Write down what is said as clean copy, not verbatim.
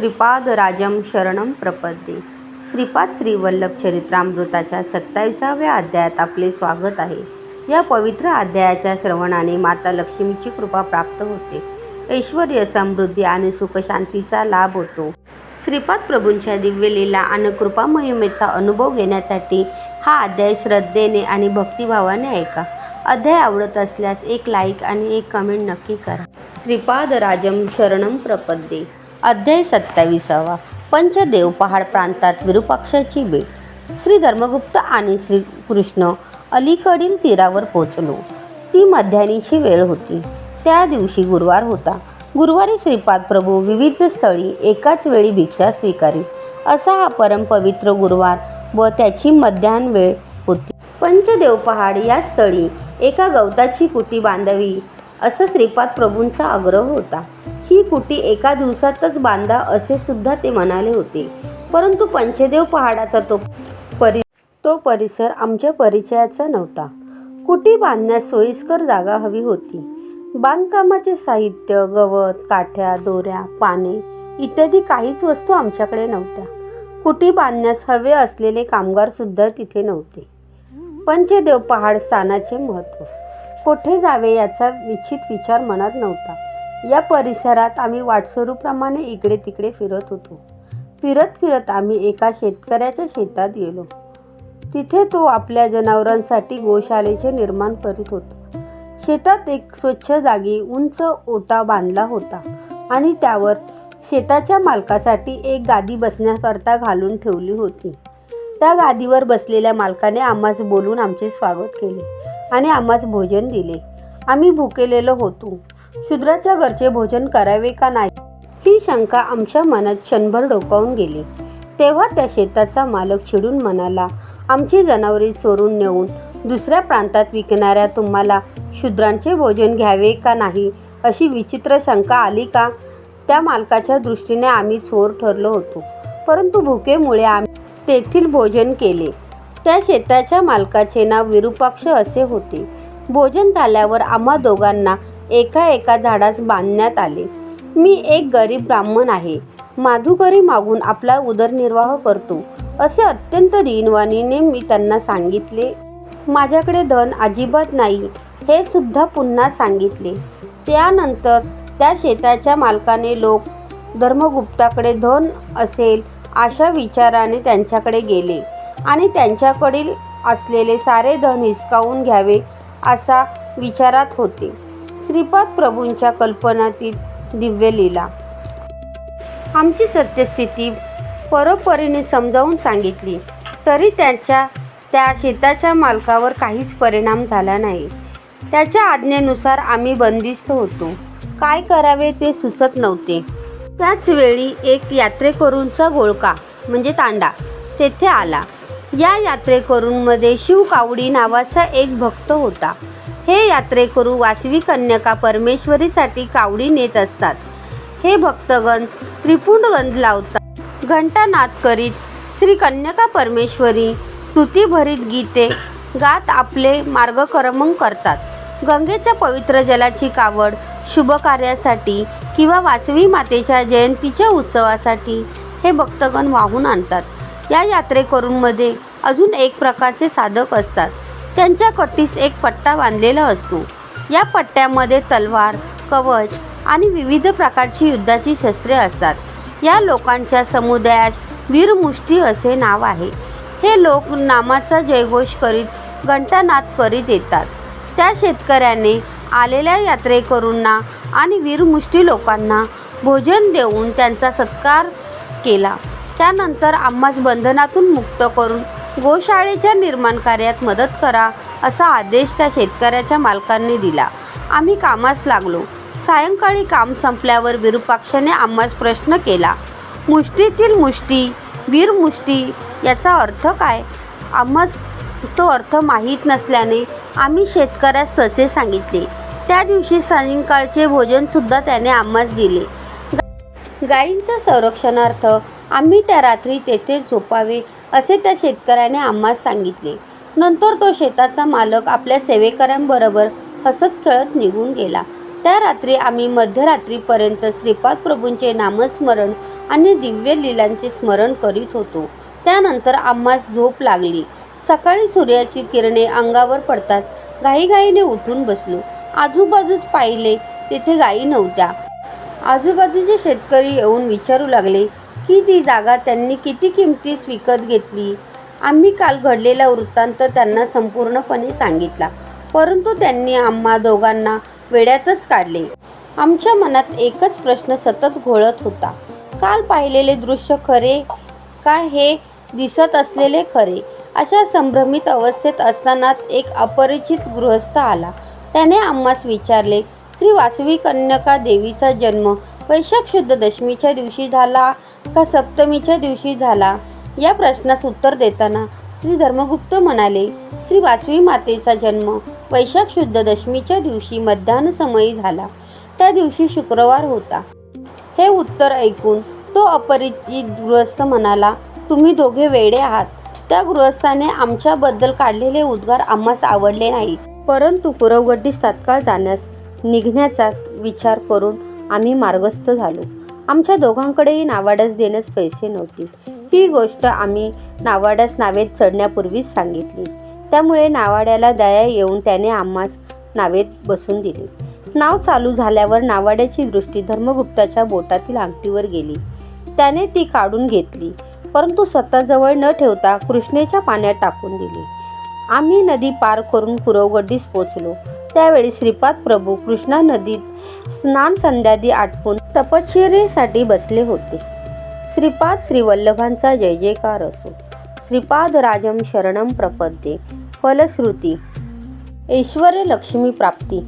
श्रीपादराजं शरणं प्रपद्ये. श्रीपाद श्री वल्लभ चरित्रामृताच्या 27व्या अध्यायात आपले स्वागत आहे. या पवित्र अध्यायाच्या श्रवणाने माता लक्ष्मीची कृपा प्राप्त होते. ऐश्वर्य, समृद्धी आणि सुखशांतीचा लाभ होतो. श्रीपाद प्रभूंच्या दिव्य लीला आणि कृपा महिमेचा अनुभव घेण्यासाठी हा अध्याय श्रद्धेने आणि भक्तिभावाने ऐका. अध्याय आवडत असल्यास एक लाईक आणि एक कमेंट नक्की करा. श्रीपादराजं शरणं प्रपद्ये. अध्याय 27. पंचदेव पहाड प्रांतात विरूपाक्षाची भेट. श्री धर्मगुप्त आणि श्रीकृष्ण अलीकडील तीरावर पोचलो. ती मध्याह्नाची वेळ होती. त्या दिवशी गुरुवार होता. गुरुवारी श्रीपाद प्रभू विविध स्थळी एकाच वेळी भिक्षा स्वीकारी. असा हा परमपवित्र गुरुवार व त्याची मध्याह्न वेळ होती. पंचदेव पहाड या स्थळी एका गवताची कुटी बांधावी असं श्रीपाद प्रभूंचा आग्रह होता. ही कुटी एका दिवसातच बांधा असे सुद्धा ते म्हणाले होते. परंतु पंचदेव पहाडाचा तो परिसर आमच्या परिचयाचा नव्हता. कुटी बांधण्यास सोयीस्कर जागा हवी होती. बांधकामाचे साहित्य, गवत, काठ्या, दोऱ्या, पाने इत्यादी काहीच वस्तू आमच्याकडे नव्हत्या. कुटी बांधण्यास हवे असलेले कामगार सुद्धा तिथे नव्हते. पंचदेव पहाड स्थानाचे महत्त्व. कोठे जावे याचा निश्चित विचार मनात नव्हता. या परिसरात आम्ही वाटसरूप्रमाणे इकडे तिकडे फिरत होतो. फिरत फिरत आम्ही एका शेतकऱ्याच्या शेतात गेलो. तिथे तो आपल्या जनावरांसाठी गोशाळेचे निर्माण करीत होता. शेतात एक स्वच्छ जागी उंच ओटा बांधला होता आणि त्यावर शेताच्या मालकासाठी एक गादी बसण्याकरता घालून ठेवली होती. त्या गादीवर बसलेल्या मालकाने आम्हास बोलून आमचे स्वागत केले आणि आम्हास भोजन दिले. आम्ही भुकेलेलो होतो. शूद्राच्या घरचे भोजन करावे का नाही ही शंका आमच्या मनात क्षणभर डोकावून गेली. तेव्हा त्या शेताचा मालक चिडून म्हणाला, आमची जनावरे चोरून नेऊन दुसऱ्या प्रांतात विकणाऱ्या तुम्हाला शूद्रांचे भोजन घ्यावे का नाही अशी विचित्र शंका आली का? त्या मालकाच्या दृष्टीने आम्ही चोर ठरलो होतो, परंतु भुकेमुळे आम्ही तेथील भोजन केले. त्या शेताच्या मालकाचे नाव विरूपाक्ष असे होते. भोजन झाल्यावर आम्हा दोघांना एका एका झाडास बांधण्यात आले. मी एक गरीब ब्राह्मण आहे. माधुकरी मागून आपला उदरनिर्वाह करतो असे अत्यंत दीनवाणीने मी त्यांना सांगितले. माझ्याकडे धन अजिबात नाही हे सुद्धा पुन्हा सांगितले. त्यानंतर त्या शेताच्या मालकाने लोक धर्मगुप्ताकडे धन असेल अशा विचाराने त्यांच्याकडे गेले आणि त्यांच्याकडील असलेले सारे धन हिसकावून घ्यावे असा विचारात होते. श्रीपाद प्रभूंच्या कल्पनातीत दिव्य लीला. आमची सत्यस्थिती परोपरीने समजावून सांगितली तरी त्या शेताच्या मालकावर काहीच परिणाम झाला नाही. त्याच्या आज्ञेनुसार आम्ही बंदिस्त होतो. काय करावे ते सुचत नव्हते. त्याच वेळी एक यात्रेकरूंचा घोळका म्हणजे तांडा तेथे आला. या यात्रेकरूंमध्ये शिवकावडी नावाचा एक भक्त होता. हे यात्रेकरू वासवी कन्यका परमेश्वरीसाठी कावडी नेत असतात. हे भक्तगण त्रिपुंड गंध लावतात, घंटानाद करीत श्री कन्यका परमेश्वरी स्तुतीभरीत गीते गात आपले मार्गक्रमण करतात. गंगेच्या पवित्र जलाची कावड शुभ कार्यासाठी किंवा वासवी मातेच्या जयंतीच्या उत्सवासाठी हे भक्तगण वाहून आणतात. या यात्रेकरूंमध्ये अजून एक प्रकारचे साधक असतात. त्यांच्या कटीस एक पट्टा बांधलेला असतो. या पट्ट्यामध्ये तलवार, कवच आणि विविध प्रकारची युद्धाची शस्त्रे असतात. या लोकांच्या समुदायास वीरमुष्टी असे नाव आहे. हे लोक नामाचा जयघोष करीत घंटानाद करीत येतात. त्या शेतकऱ्याने आलेल्या यात्रेकरूंना आणि वीरमुष्टी लोकांना भोजन देऊन त्यांचा सत्कार केला. त्यानंतर आम्हास बंधनातून मुक्त करून गोशाळेच्या निर्माण कार्यात मदत करा असा आदेश त्या शेतकऱ्याच्या मालकांनी दिला. आम्ही कामास लागलो. सायंकाळी काम संपल्यावर विरूपाक्षाने आम्हास प्रश्न केला, मुष्टीतील मुष्टी, वीरमुष्टी याचा अर्थ काय? आम्हास तो अर्थ माहीत नसल्याने आम्ही शेतकऱ्यास तसे सांगितले. त्या दिवशी सायंकाळचे भोजनसुद्धा त्याने आम्हास दिले. गायींच्या संरक्षणार्थ आम्ही त्या रात्री तेथे झोपावे असे त्या शेतकऱ्याने आम्हास सांगितले. नंतर तो शेताचा मालक आपल्या सेवेकऱ्यांबरोबर हसत खेळत निघून गेला. त्या रात्री आम्ही मध्यरात्रीपर्यंत श्रीपाद प्रभूंचे नामस्मरण आणि दिव्य लीलांचे स्मरण करीत होतो. त्यानंतर आम्हास झोप लागली. सकाळी सूर्याची किरणे अंगावर पडताच घाईघाईने उठून बसलो. आजूबाजूस पाहिले, तेथे गायी नव्हत्या. आजूबाजूचे शेतकरी येऊन विचारू लागले की ती जागा त्यांनी किती किमतीस विकत घेतली. आम्ही काल घडलेला वृत्तांत त्यांना संपूर्णपणे सांगितला, परंतु त्यांनी आम्हा दोघांना वेड्यातच काढले. आमच्या मनात एकच प्रश्न सतत घोळत होता. काल पाहिलेले दृश्य खरे का हे दिसत असलेले खरे? अशा संभ्रमित अवस्थेत असतानाच एक अपरिचित गृहस्थ आला. त्याने आम्हास विचारले, श्री वासवी कन्यका देवीचा जन्म वैशाख शुद्ध दशमीच्या दिवशी झाला का सप्तमीच्या दिवशी झाला? या प्रश्नास उत्तर देताना श्री धर्मगुप्त म्हणाले, श्री वासवी मातेचा जन्म वैशाख शुद्ध दशमीच्या दिवशी मध्यान्ह समयी झाला. त्या दिवशी शुक्रवार होता. हे उत्तर ऐकून तो अपरिचित गृहस्थ म्हणाला, तुम्ही दोघे वेडे आहात. त्या गृहस्थाने आमच्याबद्दल काढलेले उद्गार आम्हास आवडले नाही, परंतु कुरवगड्डीस तात्काळ जाण्यास निघण्याचा विचार करून आम्ही मार्गस्थ झालो. आमच्या दोघांकडेही नावाड्यास देण्यास पैसे नव्हते. ही गोष्ट आम्ही नावाड्यास नावेत चढण्यापूर्वीच सांगितली. त्यामुळे नावाड्याला दया येऊन त्याने आम्हास नावेत बसून दिले. नाव चालू झाल्यावर नावाड्याची दृष्टी धर्मगुप्ताच्या बोटातील अंगठीवर गेली. त्याने ती काढून घेतली, परंतु स्वतःजवळ न ठेवता कृष्णेच्या पाण्यात टाकून दिली. आम्ही नदी पार करून कुरवगड्डीस पोचलो. त्यावेळी श्रीपाद प्रभू कृष्णा नदीत स्नान संध्यादी आटपून तपश्चर्येसाठी बसले होते. श्रीपाद श्रीवल्लभांचा जय जयकार असो. श्रीपाद राजम शरणम प्रपद्ये. फलश्रुती ऐश्वर्य लक्ष्मी प्राप्ती.